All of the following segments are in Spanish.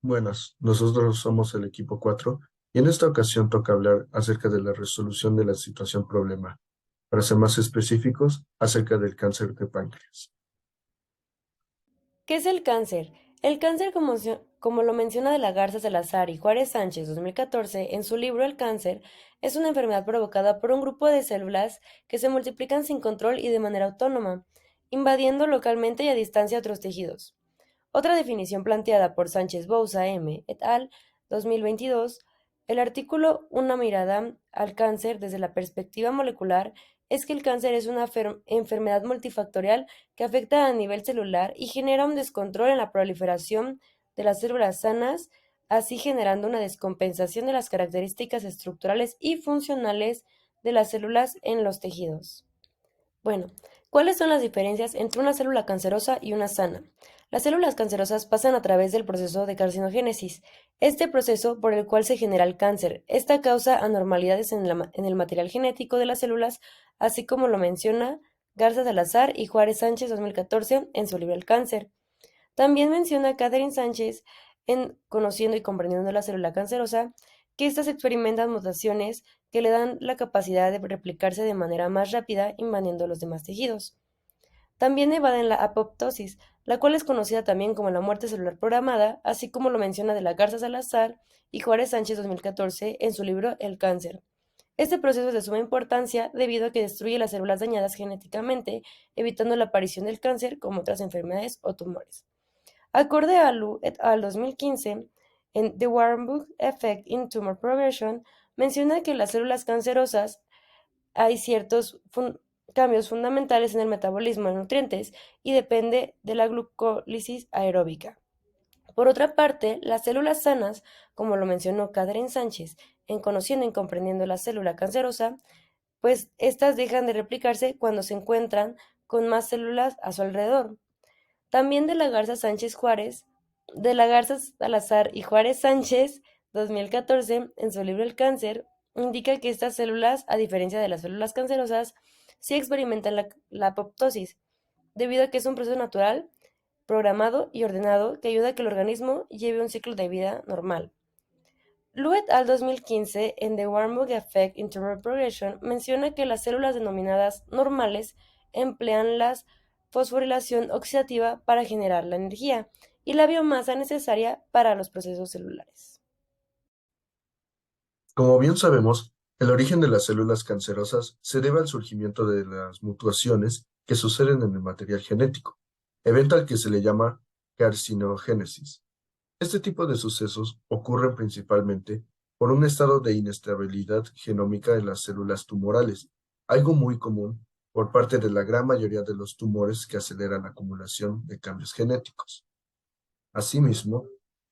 Buenas, nosotros somos el equipo 4 y en esta ocasión toca hablar acerca de la resolución de la situación problema. Para ser más específicos, acerca del cáncer de páncreas. ¿Qué es el cáncer? El cáncer, como lo menciona de la Garza Salazar y Juárez Sánchez 2014 en su libro El cáncer, es una enfermedad provocada por un grupo de células que se multiplican sin control y de manera autónoma, invadiendo localmente y a distancia otros tejidos. Otra definición planteada por Sánchez Bouza M. et al. 2022, el artículo Una mirada al cáncer desde la perspectiva molecular es que el cáncer es una enfermedad multifactorial que afecta a nivel celular y genera un descontrol en la proliferación de las células sanas, así generando una descompensación de las características estructurales y funcionales de las células en los tejidos. Bueno, ¿cuáles son las diferencias entre una célula cancerosa y una sana? Las células cancerosas pasan a través del proceso de carcinogénesis, este proceso por el cual se genera el cáncer. Esta causa anormalidades en el material genético de las células, así como lo menciona Garza Salazar y Juárez Sánchez 2014 en su libro El cáncer. También menciona Catherine Sánchez en Conociendo y comprendiendo la célula cancerosa que éstas experimentan mutaciones que le dan la capacidad de replicarse de manera más rápida invadiendo los demás tejidos. También evaden la apoptosis, la cual es conocida también como la muerte celular programada, así como lo menciona de la Garza Salazar y Juárez Sánchez 2014 en su libro El cáncer. Este proceso es de suma importancia debido a que destruye las células dañadas genéticamente, evitando la aparición del cáncer como otras enfermedades o tumores. Acorde a Lu et al. 2015, en The Warburg Effect in Tumor Progression, menciona que en las células cancerosas hay ciertos cambios fundamentales en el metabolismo de nutrientes y depende de la glucólisis aeróbica. Por otra parte, las células sanas, como lo mencionó Catherine Sánchez en Conociendo y comprendiendo la célula cancerosa, pues estas dejan de replicarse cuando se encuentran con más células a su alrededor. También de la Garza Sánchez Juárez, de la Garza Salazar y Juárez Sánchez, 2014, en su libro El cáncer, indica que estas células, a diferencia de las células cancerosas, sí experimentan la apoptosis, debido a que es un proceso natural, programado y ordenado que ayuda a que el organismo lleve un ciclo de vida normal. Luet al 2015, en The Warburg Effect in Tumor Progression, menciona que las células denominadas normales emplean la fosforilación oxidativa para generar la energía y la biomasa necesaria para los procesos celulares. Como bien sabemos, el origen de las células cancerosas se debe al surgimiento de las mutaciones que suceden en el material genético, evento al que se le llama carcinogénesis. Este tipo de sucesos ocurren principalmente por un estado de inestabilidad genómica en las células tumorales, algo muy común por parte de la gran mayoría de los tumores que aceleran la acumulación de cambios genéticos. Asimismo,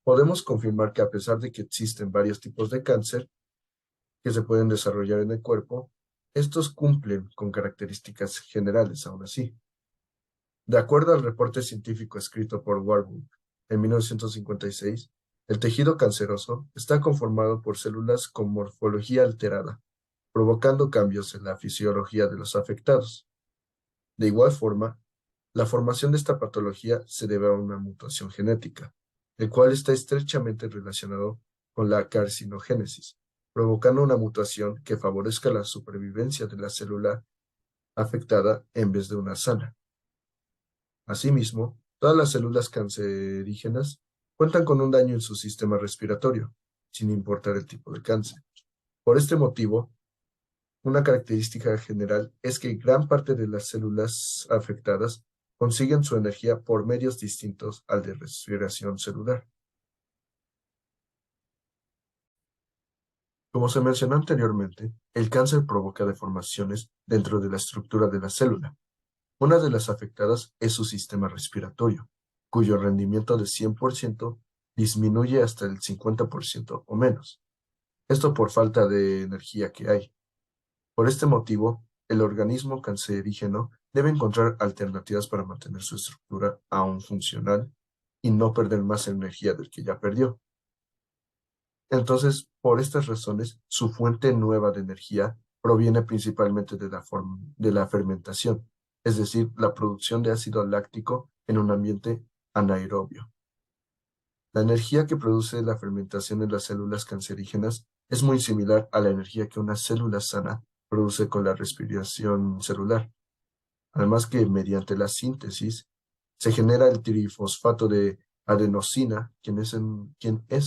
podemos confirmar que a pesar de que existen varios tipos de cáncer que se pueden desarrollar en el cuerpo, estos cumplen con características generales aún así. De acuerdo al reporte científico escrito por Warburg en 1956, el tejido canceroso está conformado por células con morfología alterada, provocando cambios en la fisiología de los afectados. De igual forma, la formación de esta patología se debe a una mutación genética, el cual está estrechamente relacionado con la carcinogénesis, provocando una mutación que favorezca la supervivencia de la célula afectada en vez de una sana. Asimismo, todas las células cancerígenas cuentan con un daño en su sistema respiratorio, sin importar el tipo de cáncer. Por este motivo, una característica general es que gran parte de las células afectadas consiguen su energía por medios distintos al de respiración celular. Como se mencionó anteriormente, el cáncer provoca deformaciones dentro de la estructura de la célula. Una de las afectadas es su sistema respiratorio, cuyo rendimiento de 100% disminuye hasta el 50% o menos. Esto por falta de energía que hay. Por este motivo, el organismo cancerígeno debe encontrar alternativas para mantener su estructura aún funcional y no perder más energía del que ya perdió. Entonces, por estas razones, su fuente nueva de energía proviene principalmente de la fermentación, es decir, la producción de ácido láctico en un ambiente anaerobio. La energía que produce la fermentación en las células cancerígenas es muy similar a la energía que una célula sana produce con la respiración celular. Además que mediante la síntesis se genera el trifosfato de adenosina, quien es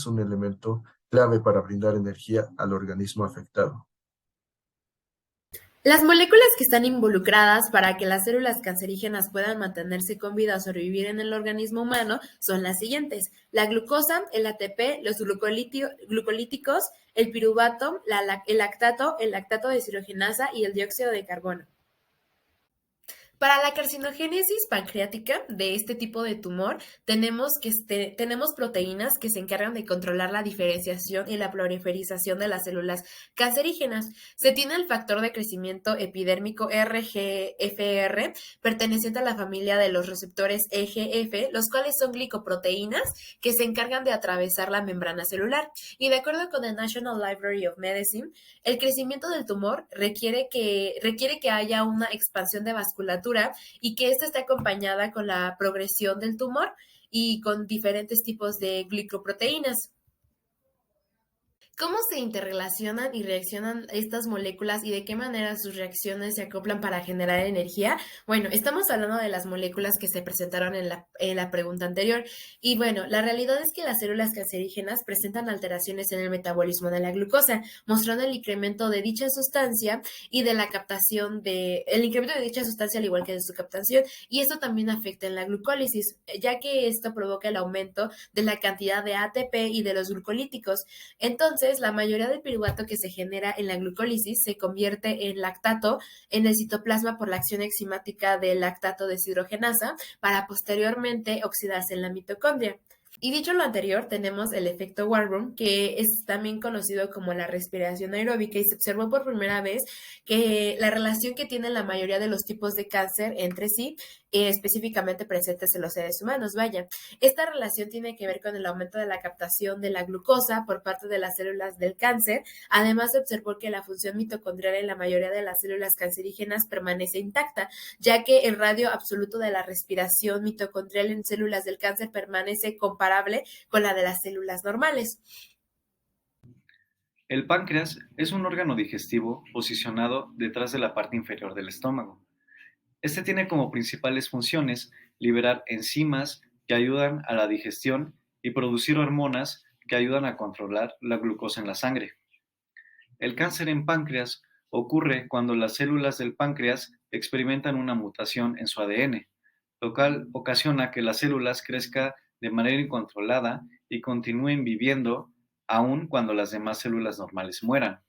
un elemento clave para brindar energía al organismo afectado. Las moléculas que están involucradas para que las células cancerígenas puedan mantenerse con vida o sobrevivir en el organismo humano son las siguientes: la glucosa, el ATP, los glucolíticos, el piruvato, el lactato deshidrogenasa y el dióxido de carbono. Para la carcinogénesis pancreática de este tipo de tumor, tenemos proteínas que se encargan de controlar la diferenciación y la proliferación de las células cancerígenas. Se tiene el factor de crecimiento epidérmico RGFR, perteneciente a la familia de los receptores EGF, los cuales son glicoproteínas que se encargan de atravesar la membrana celular. Y de acuerdo con el National Library of Medicine, el crecimiento del tumor requiere que haya una expansión de vasculatura y que ésta esté acompañada con la progresión del tumor y con diferentes tipos de glicoproteínas. ¿Cómo se interrelacionan y reaccionan estas moléculas y de qué manera sus reacciones se acoplan para generar energía? Bueno, estamos hablando de las moléculas que se presentaron en la pregunta anterior. Y bueno, la realidad es que las células cancerígenas presentan alteraciones en el metabolismo de la glucosa, mostrando el incremento de dicha sustancia y de la el incremento de dicha sustancia al igual que de su captación. Y esto también afecta en la glucólisis, ya que esto provoca el aumento de la cantidad de ATP y de los glucolíticos. Entonces, la mayoría del piruvato que se genera en la glucólisis se convierte en lactato en el citoplasma por la acción enzimática del lactato deshidrogenasa para posteriormente oxidarse en la mitocondria. Y dicho lo anterior, tenemos el efecto Warburg, que es también conocido como la respiración aeróbica, y se observó por primera vez que la relación que tienen la mayoría de los tipos de cáncer entre sí, específicamente presentes en los seres humanos. Vaya, esta relación tiene que ver con el aumento de la captación de la glucosa por parte de las células del cáncer. Además, se observó que la función mitocondrial en la mayoría de las células cancerígenas permanece intacta, ya que el radio absoluto de la respiración mitocondrial en células del cáncer permanece comparable con la de las células normales. El páncreas es un órgano digestivo posicionado detrás de la parte inferior del estómago. Este tiene como principales funciones liberar enzimas que ayudan a la digestión y producir hormonas que ayudan a controlar la glucosa en la sangre. El cáncer en páncreas ocurre cuando las células del páncreas experimentan una mutación en su ADN, lo cual ocasiona que las células crezcan de manera incontrolada y continúen viviendo aun cuando las demás células normales mueran.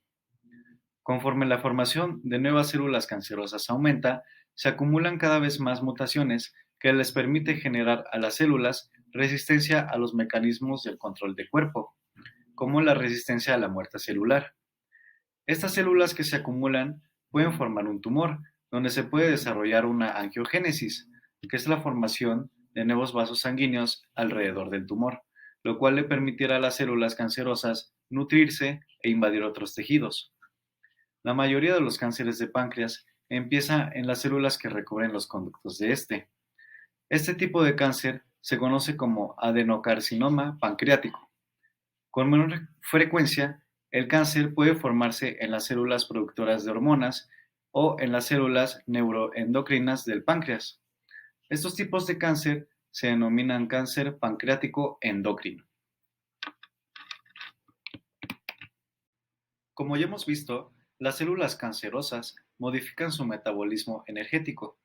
Conforme la formación de nuevas células cancerosas aumenta, se acumulan cada vez más mutaciones que les permite generar a las células resistencia a los mecanismos del control del cuerpo, como la resistencia a la muerte celular. Estas células que se acumulan pueden formar un tumor, donde se puede desarrollar una angiogénesis, que es la formación de nuevos vasos sanguíneos alrededor del tumor, lo cual le permitirá a las células cancerosas nutrirse e invadir otros tejidos. La mayoría de los cánceres de páncreas empieza en las células que recubren los conductos de este. Este tipo de cáncer se conoce como adenocarcinoma pancreático. Con menor frecuencia, el cáncer puede formarse en las células productoras de hormonas o en las células neuroendocrinas del páncreas. Estos tipos de cáncer se denominan cáncer pancreático endocrino. Como ya hemos visto, las células cancerosas modifican su metabolismo energético,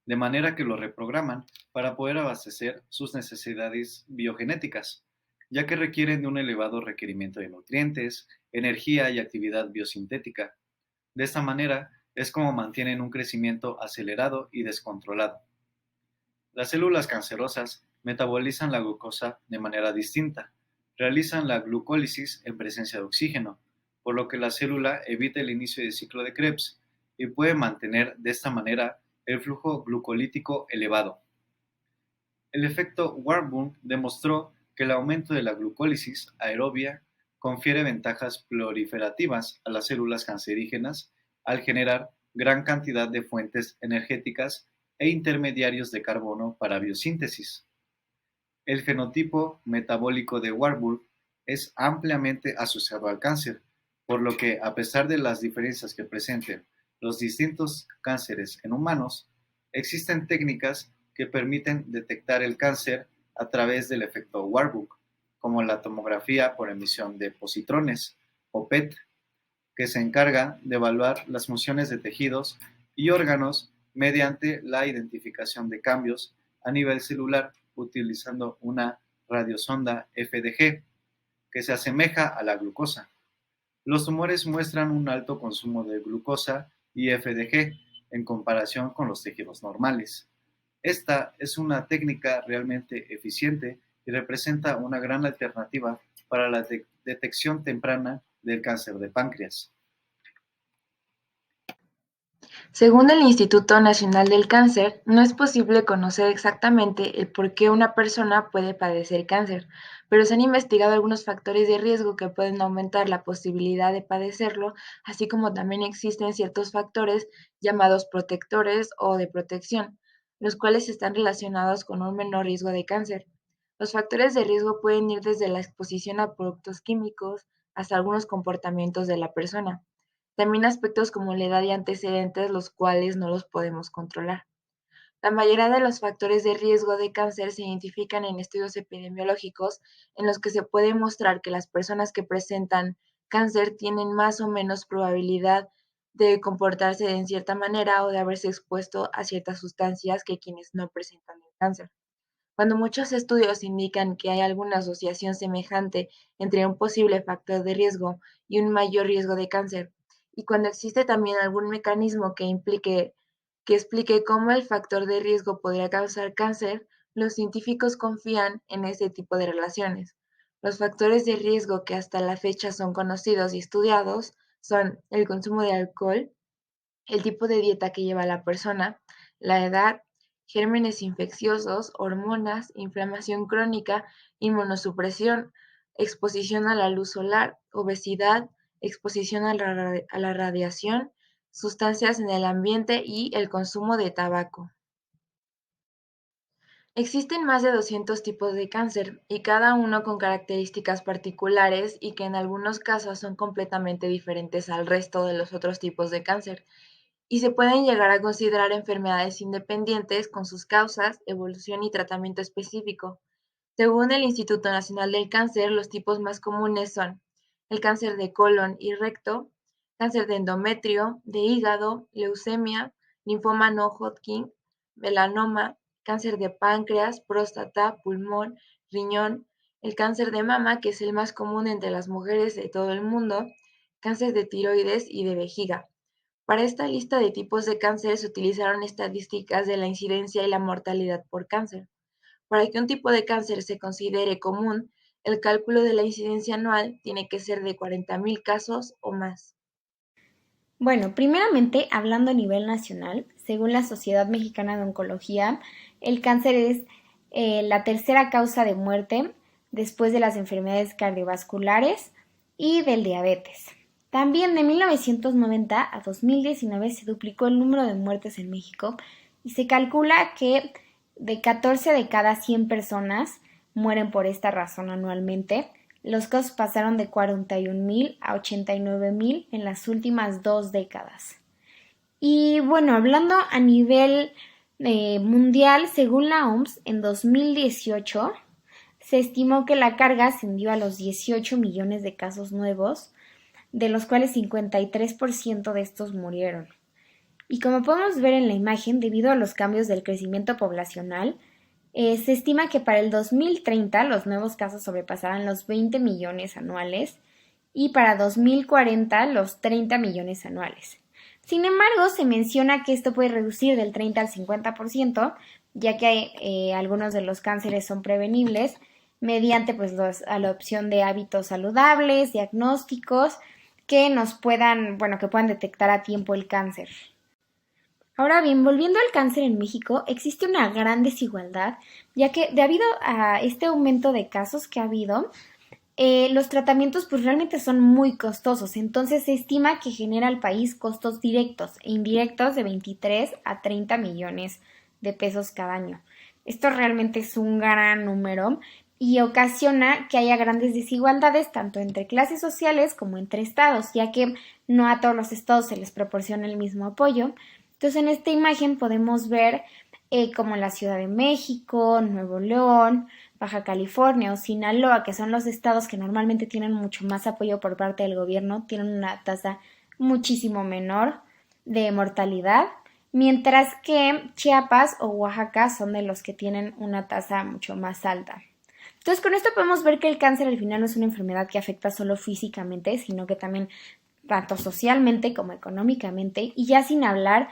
de manera que lo reprograman para poder abastecer sus necesidades biogenéticas, ya que requieren de un elevado requerimiento de nutrientes, energía y actividad biosintética. De esta manera es como mantienen un crecimiento acelerado y descontrolado. Las células cancerosas metabolizan la glucosa de manera distinta. Realizan la glucólisis en presencia de oxígeno, por lo que la célula evita el inicio del ciclo de Krebs y puede mantener de esta manera el flujo glucolítico elevado. El efecto Warburg demostró que el aumento de la glucólisis aerobia confiere ventajas proliferativas a las células cancerígenas al generar gran cantidad de fuentes energéticas e intermediarios de carbono para biosíntesis. El fenotipo metabólico de Warburg es ampliamente asociado al cáncer, por lo que, a pesar de las diferencias que presenten los distintos cánceres en humanos, existen técnicas que permiten detectar el cáncer a través del efecto Warburg, como la tomografía por emisión de positrones, o PET, que se encarga de evaluar las funciones de tejidos y órganos mediante la identificación de cambios a nivel celular utilizando una radiosonda FDG que se asemeja a la glucosa. Los tumores muestran un alto consumo de glucosa y FDG en comparación con los tejidos normales. Esta es una técnica realmente eficiente y representa una gran alternativa para la detección temprana del cáncer de páncreas. Según el Instituto Nacional del Cáncer, no es posible conocer exactamente el por qué una persona puede padecer cáncer, pero se han investigado algunos factores de riesgo que pueden aumentar la posibilidad de padecerlo, así como también existen ciertos factores llamados protectores o de protección, los cuales están relacionados con un menor riesgo de cáncer. Los factores de riesgo pueden ir desde la exposición a productos químicos hasta algunos comportamientos de la persona. También aspectos como la edad y antecedentes, los cuales no los podemos controlar. La mayoría de los factores de riesgo de cáncer se identifican en estudios epidemiológicos en los que se puede mostrar que las personas que presentan cáncer tienen más o menos probabilidad de comportarse en cierta manera o de haberse expuesto a ciertas sustancias que quienes no presentan el cáncer. Cuando muchos estudios indican que hay alguna asociación semejante entre un posible factor de riesgo y un mayor riesgo de cáncer, y cuando existe también algún mecanismo que explique cómo el factor de riesgo podría causar cáncer, los científicos confían en ese tipo de relaciones. Los factores de riesgo que hasta la fecha son conocidos y estudiados son el consumo de alcohol, el tipo de dieta que lleva la persona, la edad, gérmenes infecciosos, hormonas, inflamación crónica, inmunosupresión, exposición a la luz solar, obesidad, exposición a la radiación, sustancias en el ambiente y el consumo de tabaco. Existen más de 200 tipos de cáncer y cada uno con características particulares y que en algunos casos son completamente diferentes al resto de los otros tipos de cáncer y se pueden llegar a considerar enfermedades independientes con sus causas, evolución y tratamiento específico. Según el Instituto Nacional del Cáncer, los tipos más comunes son el cáncer de colon y recto, cáncer de endometrio, de hígado, leucemia, linfoma no Hodgkin, melanoma, cáncer de páncreas, próstata, pulmón, riñón, el cáncer de mama, que es el más común entre las mujeres de todo el mundo, cáncer de tiroides y de vejiga. Para esta lista de tipos de cáncer se utilizaron estadísticas de la incidencia y la mortalidad por cáncer. Para que un tipo de cáncer se considere común, el cálculo de la incidencia anual tiene que ser de 40,000 casos o más. Bueno, primeramente, hablando a nivel nacional, según la Sociedad Mexicana de Oncología, el cáncer es la tercera causa de muerte después de las enfermedades cardiovasculares y del diabetes. También de 1990 a 2019 se duplicó el número de muertes en México y se calcula que de 14 de cada 100 personas mueren por esta razón anualmente. Los casos pasaron de 41,000 a 89,000 en las últimas 2 décadas. Y bueno, hablando a nivel mundial, según la OMS, en 2018 se estimó que la carga ascendió a los 18 millones de casos nuevos, de los cuales 53% de estos murieron. Y como podemos ver en la imagen, debido a los cambios del crecimiento poblacional, se estima que para el 2030 los nuevos casos sobrepasarán los 20 millones anuales y para 2040 los 30 millones anuales. Sin embargo, se menciona que esto puede reducir del 30 al 50%, ya que algunos de los cánceres son prevenibles mediante a la opción de hábitos saludables, diagnósticos que que puedan detectar a tiempo el cáncer. Ahora bien, volviendo al cáncer en México, existe una gran desigualdad, ya que debido a este aumento de casos que ha habido, los tratamientos pues realmente son muy costosos, entonces se estima que genera al país costos directos e indirectos de 23 a 30 millones de pesos cada año. Esto realmente es un gran número y ocasiona que haya grandes desigualdades tanto entre clases sociales como entre estados, ya que no a todos los estados se les proporciona el mismo apoyo. Entonces, en esta imagen podemos ver como la Ciudad de México, Nuevo León, Baja California o Sinaloa, que son los estados que normalmente tienen mucho más apoyo por parte del gobierno, tienen una tasa muchísimo menor de mortalidad, mientras que Chiapas o Oaxaca son de los que tienen una tasa mucho más alta. Entonces, con esto podemos ver que el cáncer al final no es una enfermedad que afecta solo físicamente, sino que también tanto socialmente como económicamente, y ya sin hablar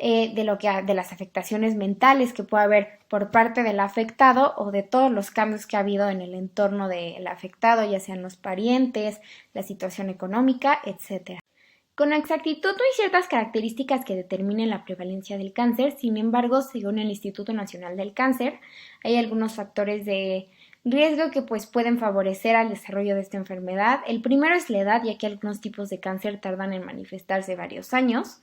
de las afectaciones mentales que puede haber por parte del afectado o de todos los cambios que ha habido en el entorno del afectado, ya sean los parientes, la situación económica, etc. Con exactitud no hay ciertas características que determinen la prevalencia del cáncer, sin embargo, según el Instituto Nacional del Cáncer, hay algunos factores de riesgo que pueden favorecer al desarrollo de esta enfermedad. El primero es la edad, ya que algunos tipos de cáncer tardan en manifestarse varios años.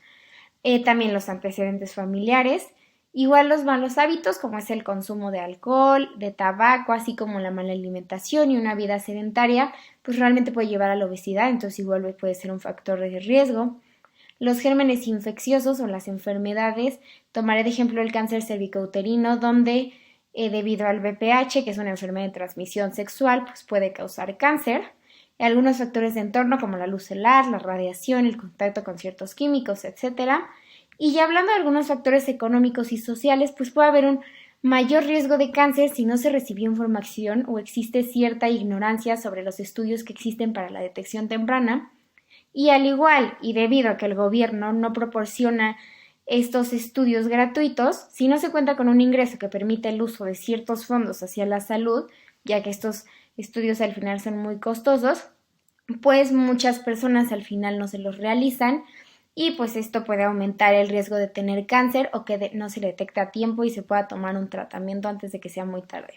También los antecedentes familiares, igual los malos hábitos como es el consumo de alcohol, de tabaco, así como la mala alimentación y una vida sedentaria, pues realmente puede llevar a la obesidad, entonces igual puede ser un factor de riesgo. Los gérmenes infecciosos o las enfermedades, tomaré de ejemplo el cáncer cervicouterino, donde debido al VPH, que es una enfermedad de transmisión sexual, pues puede causar cáncer. Algunos factores de entorno como la luz solar, la radiación, el contacto con ciertos químicos, etc. Y ya hablando de algunos factores económicos y sociales, pues puede haber un mayor riesgo de cáncer si no se recibió información o existe cierta ignorancia sobre los estudios que existen para la detección temprana. Y al igual, y debido a que el gobierno no proporciona estos estudios gratuitos, si no se cuenta con un ingreso que permita el uso de ciertos fondos hacia la salud, ya que estos estudios al final son muy costosos, pues muchas personas al final no se los realizan y pues esto puede aumentar el riesgo de tener cáncer o que no se le detecte a tiempo y se pueda tomar un tratamiento antes de que sea muy tarde.